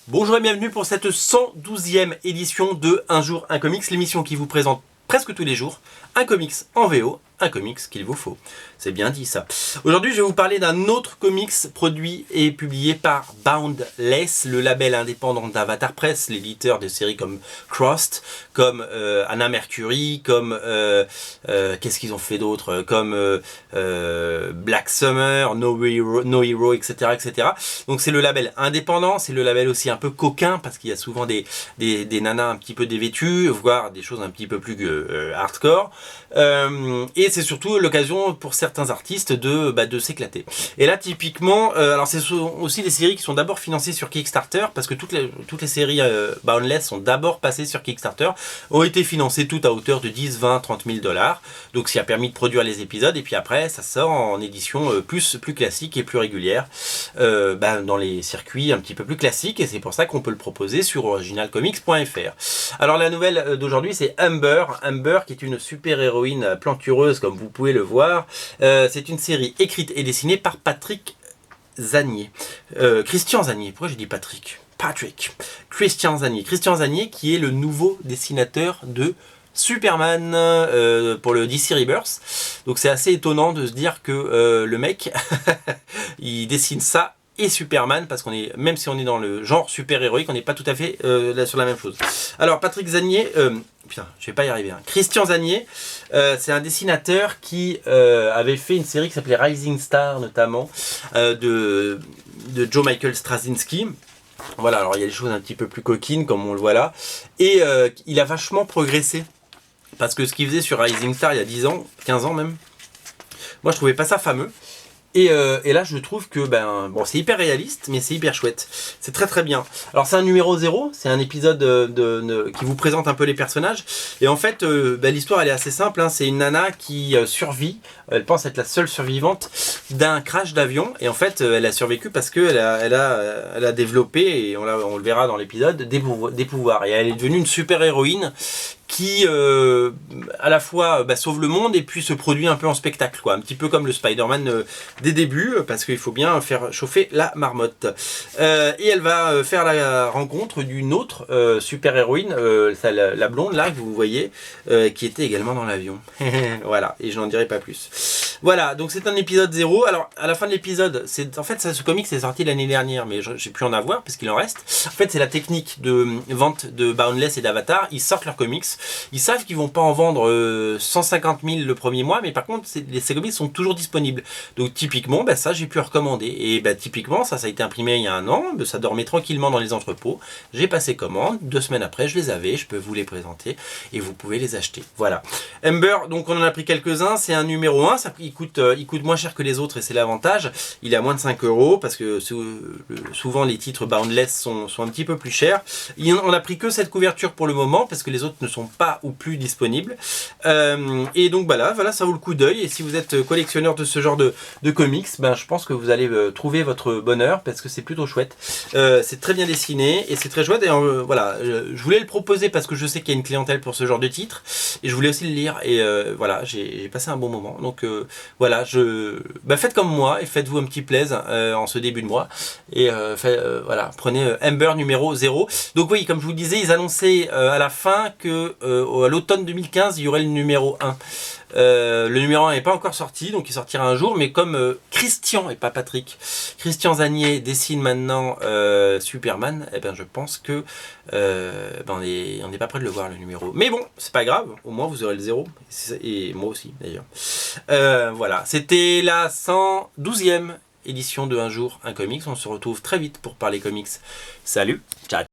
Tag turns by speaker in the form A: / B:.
A: Bonjour et bienvenue pour cette 112e édition de Un jour un comics, l'émission qui vous présente presque tous les jours un comics en VO, un comics qu'il vous faut. C'est bien dit ça. Aujourd'hui je vais vous parler d'un autre comics produit et publié par Boundless, le label indépendant d'Avatar Press, l'éditeur de séries comme Crossed, comme Anna Mercury, comme qu'est-ce qu'ils ont fait d'autre, comme Black Summer, No Hero, etc., etc. Donc c'est le label indépendant, c'est le label aussi un peu coquin parce qu'il y a souvent des nanas un petit peu dévêtues, voire des choses un petit peu plus hardcore. Et c'est surtout l'occasion pour certains artistes de s'éclater. Et là typiquement, alors c'est aussi des séries qui sont d'abord financées sur Kickstarter, parce que toutes les séries Boundless sont d'abord passées sur Kickstarter, ont été financées toutes à hauteur de 10, 20, 30 000 $, donc ce qui a permis de produire les épisodes, et puis après ça sort en édition plus classique et plus régulière, dans les circuits un petit peu plus classiques, et c'est pour ça qu'on peut le proposer sur originalcomics.fr. Alors la nouvelle d'aujourd'hui c'est Amber qui est une super héroïne plantureuse comme vous pouvez le voir. C'est une série écrite et dessinée par Patrick Zanier. Christian Zanier, pourquoi j'ai dit Patrick? Christian Zanier qui est le nouveau dessinateur de Superman pour le DC Rebirth. Donc c'est assez étonnant de se dire que le mec il dessine ça et Superman, parce qu'on est, même si on est dans le genre super héroïque, on n'est pas tout à fait là sur la même chose. Alors Patrick Zanier, putain, je vais pas y arriver. Hein. Christian Zanier, c'est un dessinateur qui avait fait une série qui s'appelait Rising Star, notamment de Joe Michael Straczynski. Voilà, alors il y a des choses un petit peu plus coquines comme on le voit là, et il a vachement progressé, parce que ce qu'il faisait sur Rising Star il y a 10 ans, 15 ans même, moi je trouvais pas ça fameux. Et là je trouve que bon, c'est hyper réaliste, mais c'est hyper chouette, c'est très très bien. Alors c'est un numéro 0, c'est un épisode qui vous présente un peu les personnages, et en fait l'histoire elle est assez simple, hein. C'est une nana qui survit, elle pense être la seule survivante d'un crash d'avion, et en fait elle a survécu parce qu'elle a développé, et on le verra dans l'épisode, des pouvoirs, et elle est devenue une super héroïne qui à la fois sauve le monde et puis se produit un peu en spectacle, quoi. Un petit peu comme le Spider-Man des débuts, parce qu'il faut bien faire chauffer la marmotte. Et elle va faire la rencontre d'une autre super héroïne, la blonde là que vous voyez, qui était également dans l'avion. Voilà, et je n'en dirai pas plus. Voilà, donc c'est un épisode 0. Alors à la fin de l'épisode, en fait ce comic c'est sorti l'année dernière, mais j'ai pu en avoir parce qu'il en reste. En fait c'est la technique de vente de Boundless et d'Avatar. Ils sortent leurs comics, ils savent qu'ils vont pas en vendre 150 000 le premier mois, mais par contre ces comics sont toujours disponibles. Donc typiquement ça j'ai pu recommander, et typiquement ça a été imprimé il y a un an, ça dormait tranquillement dans les entrepôts. J'ai passé commande, 2 semaines après je les avais, je peux vous les présenter et vous pouvez les acheter. Voilà. Amber, donc on en a pris quelques-uns, c'est un numéro 1, il coûte moins cher que les autres, et c'est l'avantage. Il est à moins de 5 €, parce que souvent les titres Boundless sont un petit peu plus chers. On a pris que cette couverture pour le moment, parce que les autres ne sont pas ou plus disponibles. Et donc voilà, ça vaut le coup d'œil, et si vous êtes collectionneur de ce genre de comics, je pense que vous allez trouver votre bonheur, parce que c'est plutôt chouette. C'est très bien dessiné, et c'est très chouette, et voilà, je voulais le proposer parce que je sais qu'il y a une clientèle pour ce genre de titre, et je voulais aussi le lire, et voilà, j'ai passé un bon moment. Donc voilà, faites comme moi et faites-vous un petit plaisir en ce début de mois, et voilà, prenez Amber numéro 0. Donc oui, comme je vous disais, ils annonçaient à la fin que à l'automne 2015 il y aurait le numéro 1. Le numéro 1 n'est pas encore sorti, donc il sortira un jour, mais comme Christian et pas Patrick, Christian Zanier dessine maintenant Superman, je pense que on n'est pas prêt de le voir, le numéro. Mais bon, c'est pas grave, au moins vous aurez le 0, et moi aussi d'ailleurs. Voilà, c'était la 112e édition de Un jour un comics. On se retrouve très vite pour parler comics. Salut, ciao.